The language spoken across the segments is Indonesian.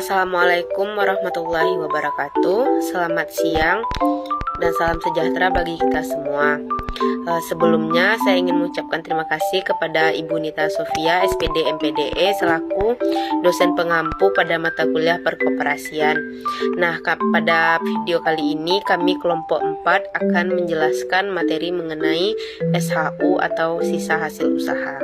Assalamualaikum warahmatullahi wabarakatuh. Selamat siang dan salam sejahtera bagi kita semua. Sebelumnya saya ingin mengucapkan terima kasih kepada Ibu Nita Sofia, SPD MPDE selaku dosen pengampu pada mata kuliah perkoperasian. Nah, pada video kali ini kami kelompok 4 akan menjelaskan materi mengenai SHU atau sisa hasil usaha.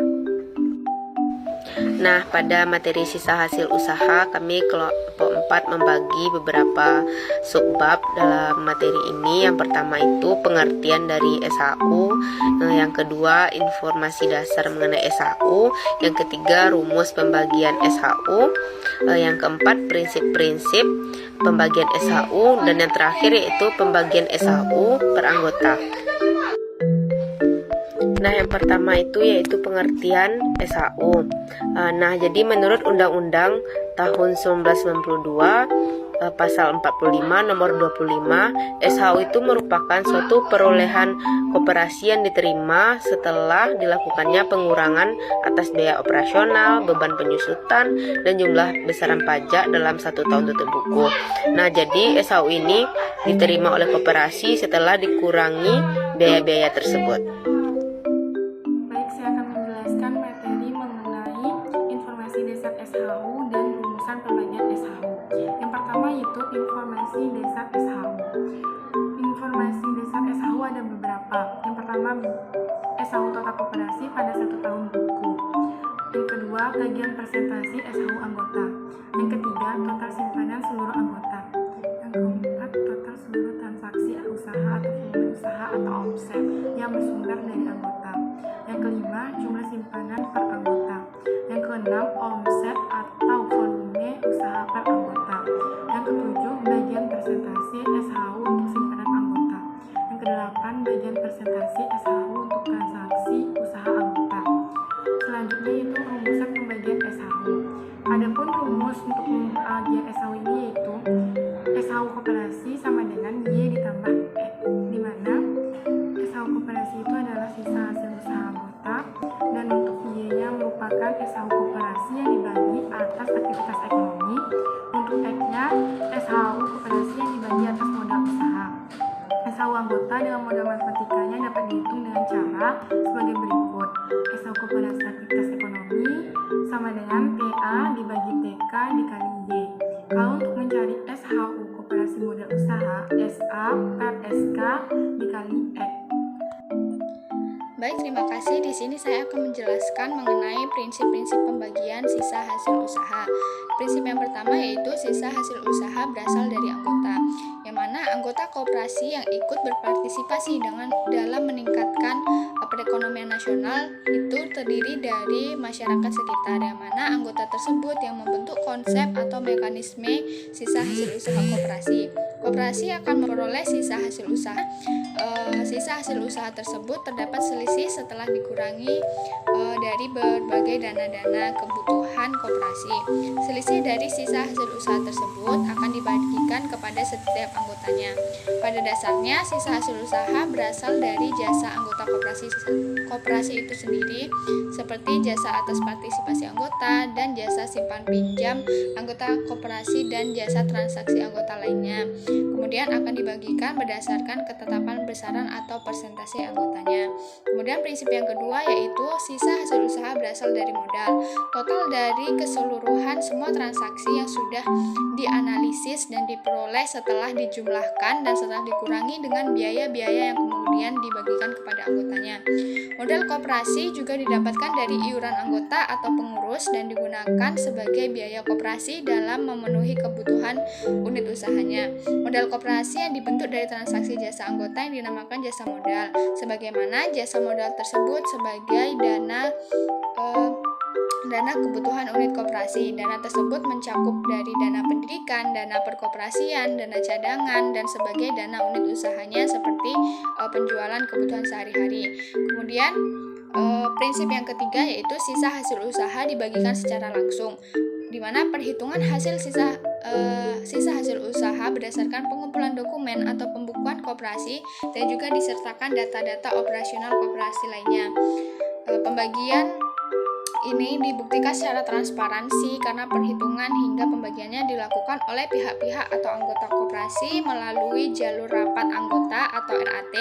Nah, pada materi sisa hasil usaha kami kelompok 4 membagi beberapa subbab dalam materi ini. Yang pertama itu pengertian dari SHU, yang kedua informasi dasar mengenai SHU, yang ketiga rumus pembagian SHU, yang keempat prinsip-prinsip pembagian SHU, dan yang terakhir yaitu pembagian SHU per anggota. Nah, yang pertama itu yaitu pengertian SHU. Nah, jadi menurut Undang-Undang tahun 1992 pasal 45 nomor 25, SHU itu merupakan suatu perolehan koperasi yang diterima setelah dilakukannya pengurangan atas biaya operasional, beban penyusutan, dan jumlah besaran pajak dalam 1 tahun tutup buku. Nah, jadi SHU ini diterima oleh koperasi setelah dikurangi biaya-biaya tersebut. SHU dan rumusan pembagian SHU. Yang pertama yaitu informasi dasar SHU. Informasi dasar SHU ada beberapa. Yang pertama SHU total koperasi pada 1 tahun buku. Yang kedua bagian presentasi SHU anggota. Yang ketiga total simpanan seluruh anggota. Yang keempat total seluruh transaksi usaha atau volume usaha atau omset yang bersumber dari anggota. Yang kelima jumlah simpanan per anggota. Yang keenam omset atau volume usaha per anggota. Yang ketujuh bagian presentasi SHU untuk simpanan anggota. Yang kedelapan bagian presentasi SHU untuk transaksi usaha anggota. Selanjutnya yaitu rumusan pembagian SHU. Adapun rumus untuk pembagian SHU ini yaitu SHU koperasi sama dengan Y ditambah E, di mana SHU koperasi itu adalah sisa hasil usaha anggota, dan untuk Y-nya merupakan SHU koperasi yang dibagi atas aktivitas ekonomi. Untuk X-nya SHU koperasi yang dibagi atas modal usaha. SHU anggota dalam modal matematikanya dapat dihitung dengan cara sebagai berikut. SHU koperasi aktivitas ekonomi sama dengan TA dibagi TK dikali Y. Kalau untuk mencari SHU koperasi modal usaha, SA per SK dikali X. Baik, terima kasih. Di sini saya akan menjelaskan mengenai prinsip-prinsip pembagian sisa hasil usaha. Prinsip yang pertama yaitu sisa hasil usaha berasal dari anggota, yang mana anggota koperasi yang ikut berpartisipasi dalam meningkatkan perekonomian nasional itu terdiri dari masyarakat sekitar, yang mana anggota tersebut yang membentuk konsep atau mekanisme sisa hasil usaha koperasi. Koperasi akan memperoleh sisa hasil usaha. Sisa hasil usaha tersebut terdapat selisih setelah dikurangi dari berbagai dana-dana kebutuhan koperasi. Selisih dari sisa hasil usaha tersebut akan dibagikan kepada setiap anggotanya. Pada dasarnya, sisa hasil usaha berasal dari jasa anggota koperasi itu sendiri, seperti jasa atas partisipasi anggota dan jasa simpan pinjam anggota koperasi dan jasa transaksi anggota lainnya. Kemudian akan dibagikan berdasarkan ketetapan besaran atau persentase anggotanya. Kemudian prinsip yang kedua yaitu sisa hasil usaha berasal dari modal. Total dari keseluruhan semua transaksi yang sudah dianalisis dan diperoleh setelah dijumlahkan dan setelah dikurangi dengan biaya-biaya yang kemudian dibagikan kepada anggotanya. Modal koperasi juga didapatkan dari iuran anggota atau pengurus dan digunakan sebagai biaya koperasi dalam memenuhi kebutuhan unit usahanya. Modal koperasi yang dibentuk dari transaksi jasa anggota yang dinamakan jasa modal, sebagaimana jasa modal tersebut sebagai dana kebutuhan unit koperasi. Dana tersebut mencakup dari dana pendidikan, dana perkoperasian, dana cadangan, dan sebagai dana unit usahanya seperti penjualan kebutuhan sehari-hari. Kemudian prinsip yang ketiga yaitu sisa hasil usaha dibagikan secara langsung, di mana perhitungan hasil sisa hasil usaha berdasarkan pengumpulan dokumen atau pembukuan koperasi dan juga disertakan data-data operasional koperasi lainnya. Pembagian ini dibuktikan secara transparansi karena perhitungan hingga pembagiannya dilakukan oleh pihak-pihak atau anggota koperasi melalui jalur rapat anggota atau RAT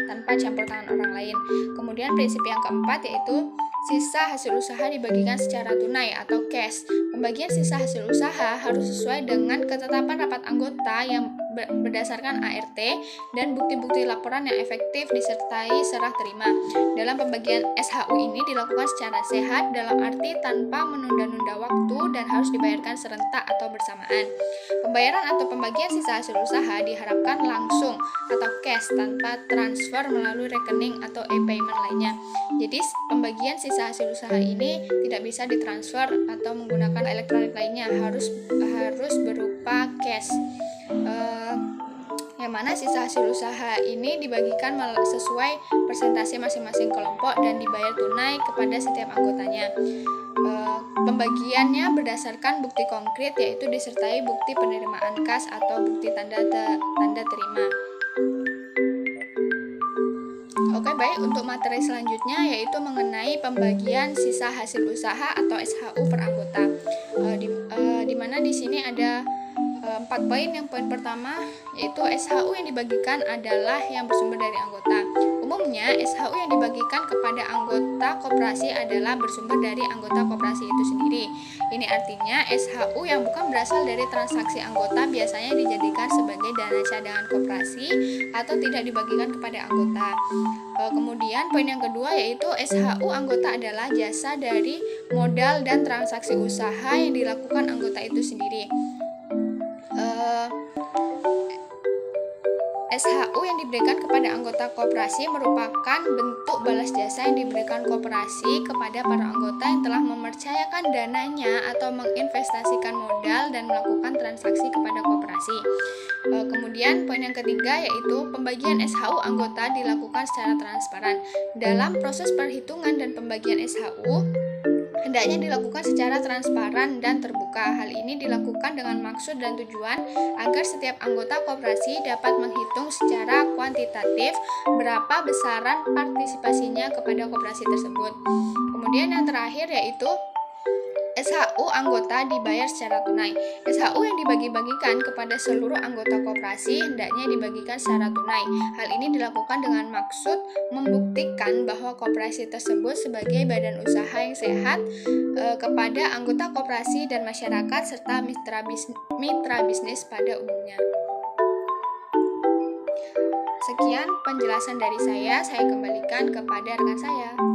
tanpa campur tangan orang lain. Kemudian prinsip yang keempat yaitu sisa hasil usaha dibagikan secara tunai atau cash. Pembagian sisa hasil usaha harus sesuai dengan ketetapan rapat anggota yang berdasarkan ART dan bukti-bukti laporan yang efektif disertai serah terima. Dalam pembagian SHU ini dilakukan secara sehat dalam arti tanpa menunda-nunda waktu dan harus dibayarkan serentak atau bersamaan. Pembayaran atau pembagian sisa hasil usaha diharapkan langsung atau cash tanpa transfer melalui rekening atau e-payment lainnya. Jadi pembagian sisa hasil usaha ini tidak bisa ditransfer atau menggunakan elektronik lainnya, harus berupa cash. Yang mana sisa hasil usaha ini dibagikan sesuai persentase masing-masing kelompok dan dibayar tunai kepada setiap anggotanya. Pembagiannya berdasarkan bukti konkret yaitu disertai bukti penerimaan kas atau bukti tanda terima. Oke, baik, untuk materi selanjutnya yaitu mengenai pembagian sisa hasil usaha atau SHU per anggota. Di mana di sini ada 4 poin. Yang poin pertama yaitu SHU yang dibagikan adalah yang bersumber dari anggota. Umumnya SHU yang dibagikan kepada anggota koperasi adalah bersumber dari anggota koperasi itu sendiri. Ini artinya SHU yang bukan berasal dari transaksi anggota biasanya dijadikan sebagai dana cadangan koperasi atau tidak dibagikan kepada anggota. Kemudian poin yang kedua yaitu SHU anggota adalah jasa dari modal dan transaksi usaha yang dilakukan anggota itu sendiri. SHU yang diberikan kepada anggota koperasi merupakan bentuk balas jasa yang diberikan koperasi kepada para anggota yang telah mempercayakan dananya atau menginvestasikan modal dan melakukan transaksi kepada koperasi. Kemudian poin yang ketiga yaitu pembagian SHU anggota dilakukan secara transparan. Dalam proses perhitungan dan pembagian SHU hendaknya dilakukan secara transparan dan terbuka. Hal ini dilakukan dengan maksud dan tujuan agar setiap anggota koperasi dapat menghitung secara kuantitatif berapa besaran partisipasinya kepada koperasi tersebut. Kemudian yang terakhir yaitu SHU anggota dibayar secara tunai. SHU yang dibagi-bagikan kepada seluruh anggota koperasi hendaknya dibagikan secara tunai. Hal ini dilakukan dengan maksud membuktikan bahwa koperasi tersebut sebagai badan usaha yang sehat kepada anggota koperasi dan masyarakat serta mitra bisnis pada umumnya. Sekian penjelasan dari saya kembalikan kepada rekan saya.